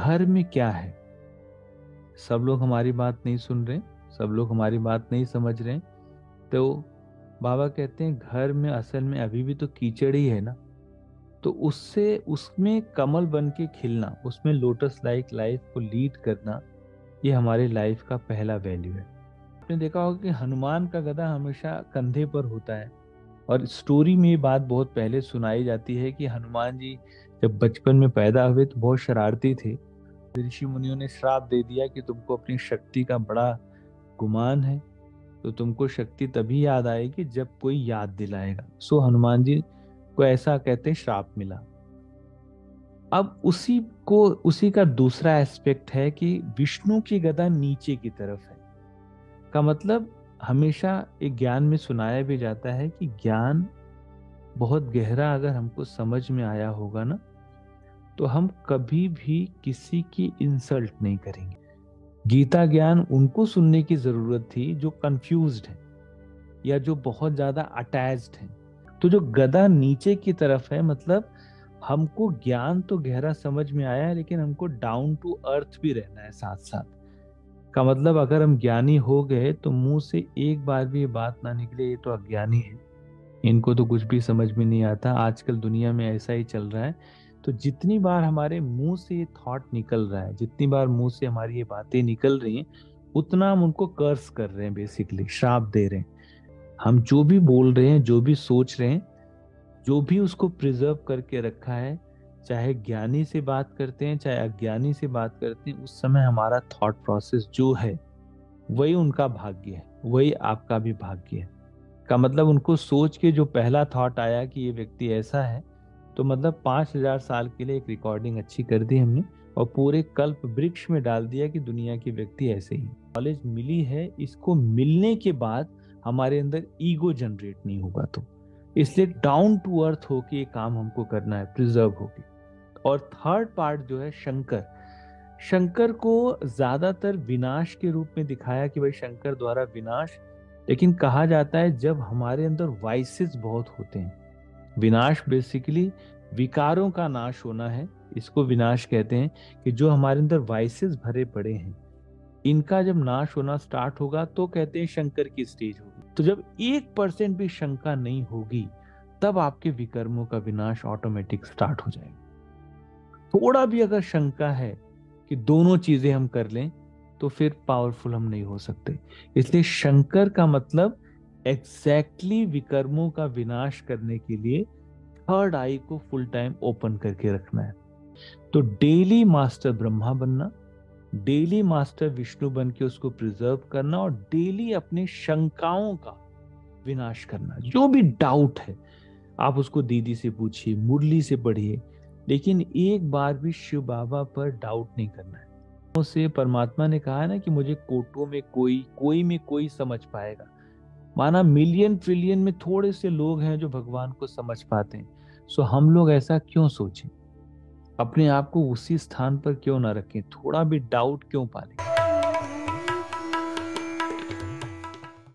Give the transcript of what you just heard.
घर में क्या है? सब लोग हमारी बात नहीं सुन रहे, सब लोग हमारी बात नहीं समझ रहे। तो बाबा कहते हैं घर में असल में अभी भी तो कीचड़ ही है ना। तो उससे उसमें कमल बन के खिलना, उसमें लोटस लाइक लाइफ को लीड करना, ये हमारी लाइफ का पहला वैल्यू है। आपने देखा होगा कि हनुमान का गदा हमेशा कंधे पर होता है। और स्टोरी में ये बात बहुत पहले सुनाई जाती है कि हनुमान जी जब बचपन में पैदा हुए तो बहुत शरारती थे। ऋषि मुनियों ने श्राप दे दिया कि तुमको अपनी शक्ति का बड़ा गुमान है, तो तुमको शक्ति तभी याद आएगी जब कोई याद दिलाएगा। सो हनुमान जी को ऐसा कहते हैं श्राप मिला। अब उसी का दूसरा एस्पेक्ट है कि विष्णु की गदा नीचे की तरफ है। का मतलब हमेशा एक ज्ञान में सुनाया भी जाता है कि ज्ञान बहुत गहरा अगर हमको समझ में आया होगा ना, तो हम कभी भी किसी की इंसल्ट नहीं करेंगे। गीता ज्ञान उनको सुनने की जरूरत थी जो कंफ्यूज्ड है या जो बहुत ज्यादा अटैच्ड है। तो जो गदा नीचे की तरफ है, मतलब हमको ज्ञान तो गहरा समझ में आया है, लेकिन हमको डाउन टू अर्थ भी रहना है साथ साथ। का मतलब अगर हम ज्ञानी हो गए तो मुंह से एक बार भी ये बात ना निकले ये तो अज्ञानी है, इनको तो कुछ भी समझ में नहीं आता। आजकल दुनिया में ऐसा ही चल रहा है। तो जितनी बार हमारे मुंह से ये थॉट निकल रहा है, जितनी बार मुंह से हमारी ये बातें निकल रही हैं, उतना हम उनको कर्स कर रहे हैं, बेसिकली श्राप दे रहे हैं। हम जो भी बोल रहे हैं, जो भी सोच रहे हैं, जो भी उसको प्रिजर्व करके रखा है, चाहे ज्ञानी से बात करते हैं चाहे अज्ञानी से बात करते हैं, उस समय हमारा थॉट प्रोसेस जो है वही उनका भाग्य है, वही आपका भी भाग्य है। का मतलब उनको सोच के जो पहला थॉट आया कि ये व्यक्ति ऐसा है, तो मतलब 5,000 साल के लिए एक रिकॉर्डिंग अच्छी कर दी हमने और पूरे कल्प वृक्ष में डाल दिया कि दुनिया के व्यक्ति ऐसे ही। नॉलेज मिली है, इसको मिलने के बाद हमारे अंदर ईगो जनरेट नहीं होगा। तो इसलिए डाउन टू अर्थ होके ये काम हमको करना है, प्रिजर्व होके। और थर्ड पार्ट जो है शंकर, शंकर को ज्यादातर विनाश के रूप में दिखाया कि भाई शंकर द्वारा विनाश। लेकिन कहा जाता है जब हमारे अंदर वाइसेस बहुत होते हैं, विनाश बेसिकली विकारों का नाश होना है, इसको विनाश कहते हैं। कि जो हमारे अंदर वाइसेस भरे पड़े हैं, इनका जब नाश होना स्टार्ट होगा तो कहते हैं शंकर की स्टेज होगी। तो जब 1% भी शंका नहीं होगी, तब आपके विकर्मों का विनाश ऑटोमेटिक स्टार्ट हो जाएगा। थोड़ा भी अगर शंका है कि दोनों चीजें हम कर लें, तो फिर पावरफुल हम नहीं हो सकते। इसलिए शंकर का मतलब एग्जैक्टली विकर्मों का विनाश करने के लिए थर्ड आई को फुल टाइम ओपन करके रखना है। तो डेली मास्टर ब्रह्मा बनना, डेली मास्टर विष्णु बन के उसको प्रिजर्व करना, और डेली अपने शंकाओं का विनाश करना। जो भी डाउट है आप उसको दीदी से पूछिए, मुरली से पढ़िए, लेकिन एक बार भी शिव बाबा पर डाउट नहीं करना है। उसे परमात्मा ने कहा है ना कि मुझे कोटों में कोई में कोई समझ पाएगा। माना मिलियन ट्रिलियन में थोड़े से लोग हैं जो भगवान को समझ पाते हैं। सो हम लोग ऐसा क्यों सोचें, अपने आप को उसी स्थान पर क्यों ना रखें, थोड़ा भी डाउट क्यों पालें।